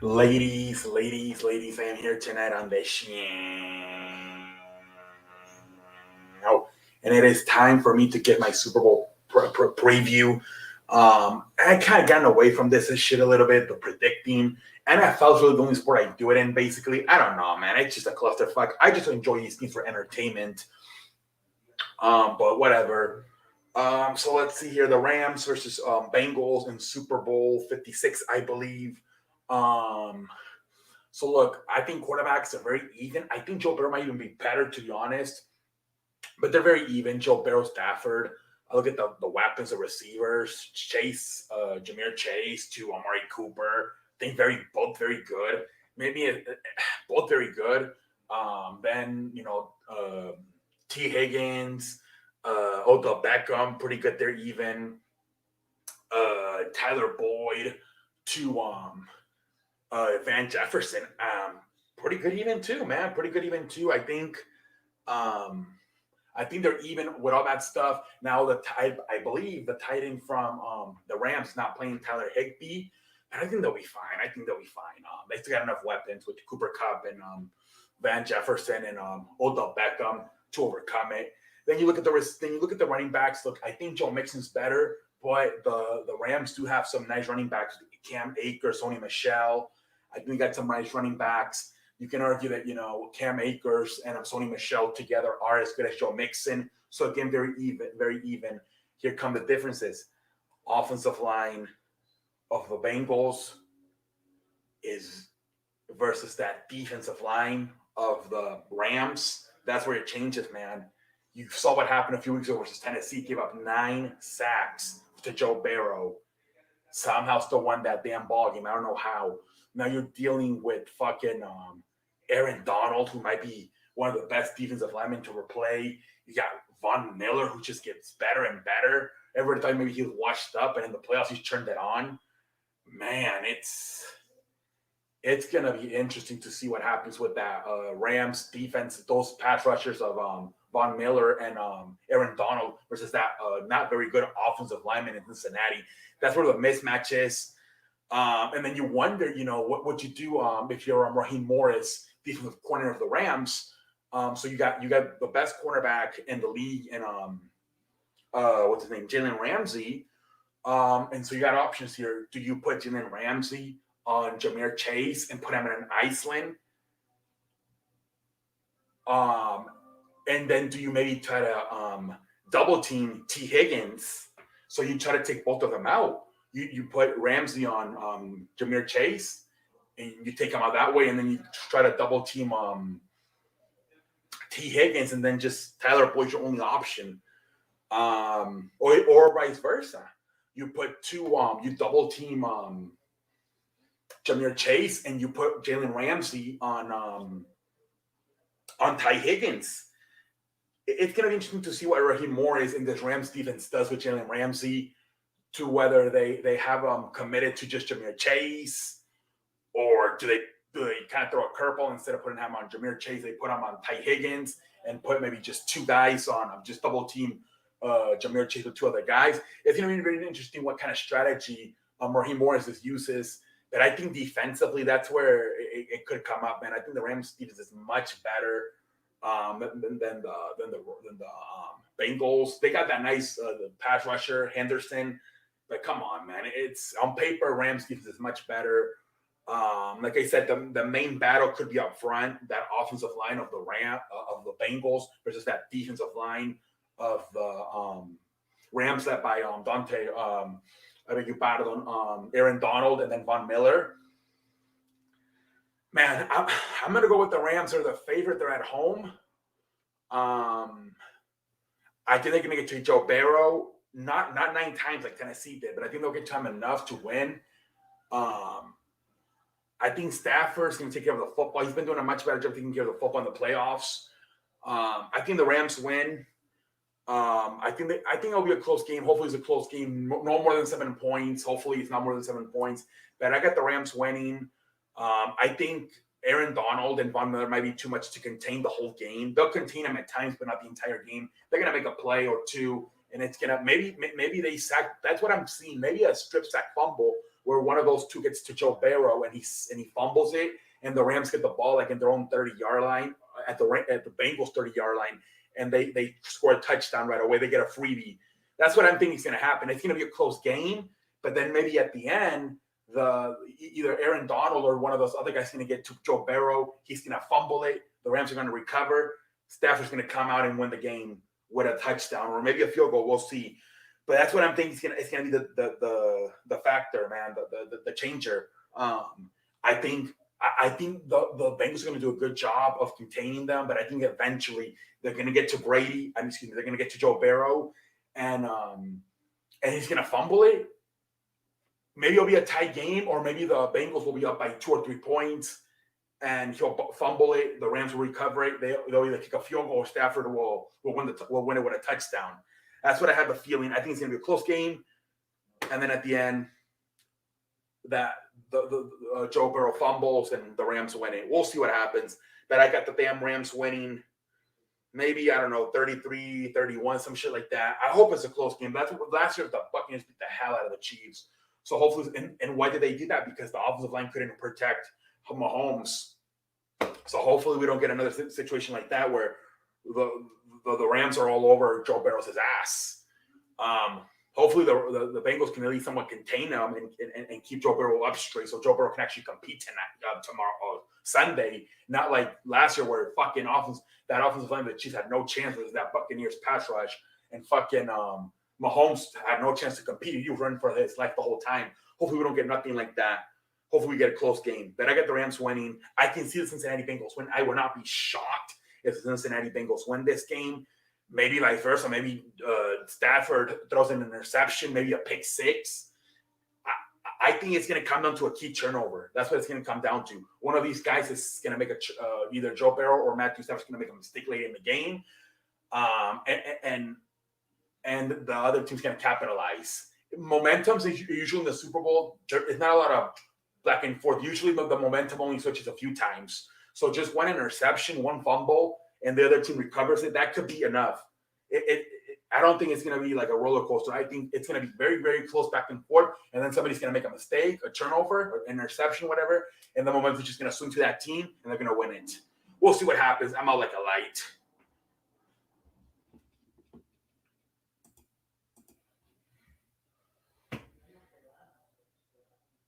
Ladies, I am here tonight on the show. And it is time for me to get my Super Bowl preview. I kind of gotten away from this shit a little bit, the predicting. NFL's really the only sport I do it in, basically. I don't know, man. It's just a clusterfuck. I just enjoy these things for entertainment. But whatever. So let's see here. The Rams versus Bengals in Super Bowl 56, I believe. So look, I think quarterbacks are very even. I think Joe Burrow might even be better, to be honest. But they're very even. Joe Burrow, Stafford. I look at the weapons, the receivers, Ja'Marr Chase to Amari Cooper. I think both very good. Maybe both very good. Then T Higgins, Odell Beckham, pretty good. They're even. Tyler Boyd to Van Jefferson, pretty good even too, man. Pretty good even too. I think they're even with all that stuff. Now I believe the tight end from the Rams not playing Tyler Higbee, and I think they'll be fine. They still got enough weapons with Cooper Kupp and Van Jefferson and Odell Beckham to overcome it. Then you look at the running backs. Look, I think Joe Mixon's better, but the Rams do have some nice running backs. Cam Akers, Sony Michel. I think we got some nice running backs. You can argue that, Cam Akers and Sony Michel together are as good as Joe Mixon. So again, very even. Here come the differences. Offensive line of the Bengals is versus that defensive line of the Rams. That's where it changes, man. You saw what happened a few weeks ago versus Tennessee. Gave up 9 sacks to Joe Burrow. Somehow still won that damn ball game. I don't know how. Now you're dealing with fucking Aaron Donald, who might be one of the best defensive linemen to ever play. You got Von Miller, who just gets better and better. Every time maybe he was washed up, and in the playoffs he's turned it on. Man, it's gonna be interesting to see what happens with that Rams defense. Those pass rushers of Von Miller and Aaron Donald versus that not very good offensive lineman in Cincinnati. That's where the mismatch is. And then you wonder, what you do if you're Raheem Morris, defensive corner of the Rams. So you got the best cornerback in the league, and what's his name, Jalen Ramsey. And so you got options here. Do you put Jalen Ramsey on Ja'Marr Chase and put him in an Iceland? And then do you maybe try to double team T Higgins? So you try to take both of them out. You put Ramsey on Ja'Marr Chase, and you take him out that way, and then you try to double team T Higgins, and then just Tyler Boyd's your only option, or vice versa. You put you double team Ja'Marr Chase, and you put Jalen Ramsey on Ty Higgins. It's going to be interesting to see what Raheem Morris in this Rams defense does with Jalen Ramsey, to whether they have committed to just Ja'Marr Chase, or do they kind of throw a curveball, instead of putting him on Ja'Marr Chase, they put him on Ty Higgins and put maybe just 2 guys on just double team Ja'Marr Chase with 2 other guys. It's going to be very interesting what kind of strategy Raheem Morris uses. But I think defensively, that's where it could come up, man. I think the Rams defense is much better than the Bengals. They got that nice pass rusher, Henderson. But come on, man. It's on paper, Rams defense is much better. Like I said, the main battle could be up front, that offensive line of the Bengals versus that defensive line of the Rams, led by Aaron Donald and then Von Miller. Man, I'm going to go with the Rams. They're the favorite. They're at home. I think they're going to get to Joe Burrow. Not 9 times like Tennessee did, but I think they'll get to him enough to win. I think Stafford's going to take care of the football. He's been doing a much better job taking care of the football in the playoffs. I think the Rams win. I think it'll be a close game. Hopefully it's a close game. No more than 7 points. Hopefully it's not more than 7 points. But I got the Rams winning. I think Aaron Donald and Von Miller might be too much to contain the whole game. They'll contain him at times, but not the entire game. They're going to make a play or two, and it's going to maybe they sack. That's what I'm seeing. Maybe a strip sack fumble where one of those two gets to Joe Burrow and he fumbles it, and the Rams get the ball like in their own 30-yard line at the Bengals 30-yard line, and they score a touchdown right away. They get a freebie. That's what I'm thinking is going to happen. It's going to be a close game, but then maybe at the end, either Aaron Donald or one of those other guys is going to get to Joe Burrow. He's going to fumble it. The Rams are going to recover. Stafford's going to come out and win the game with a touchdown or maybe a field goal. We'll see. But that's what I'm thinking. It's going to be the factor, man, the changer. I think the Bengals are going to do a good job of containing them, but I think eventually they're going to get to Brady. They're going to get to Joe Burrow, and he's going to fumble it. Maybe it'll be a tie game, or maybe the Bengals will be up by 2 or 3 points, and he'll fumble it. The Rams will recover it. They'll either kick a field goal, or Stafford will win it with a touchdown. That's what I have a feeling. I think it's going to be a close game, and then at the end, that the Joe Burrow fumbles and the Rams win it. We'll see what happens. But I got the damn Rams winning, maybe, I don't know, 33-31, some shit like that. I hope it's a close game. That's what last year the Buccaneers beat the hell out of the Chiefs. So hopefully, and why did they do that? Because the offensive line couldn't protect Mahomes. So hopefully we don't get another situation like that where the Rams are all over Joe Burrow's ass. Hopefully the Bengals can at least somewhat contain them and keep Joe Burrow up straight, so Joe Burrow can actually compete tomorrow, Sunday. Not like last year where fucking that offensive line of the Chiefs had no chance with that Buccaneers pass rush, and fucking Mahomes had no chance to compete. He was running for his life the whole time. Hopefully we don't get nothing like that. Hopefully we get a close game. But I got the Rams winning. I can see the Cincinnati Bengals win. I would not be shocked if the Cincinnati Bengals win this game. Maybe vice versa. Maybe Stafford throws an interception, maybe a pick six. I think it's going to come down to a key turnover. That's what it's going to come down to. One of these guys is going to make either Joe Burrow or Matthew Stafford's going to make a mistake late in the game, and the other team's going to capitalize. Momentum's usually in the Super Bowl. There's not a lot of back and forth. Usually the momentum only switches a few times. So just one interception, one fumble, and the other team recovers it, that could be enough. I don't think it's going to be like a roller coaster. I think it's going to be very, very close back and forth, and then somebody's going to make a mistake, a turnover, or interception, whatever, and the momentum's just going to swing to that team, and they're going to win it. We'll see what happens. I'm out like a light.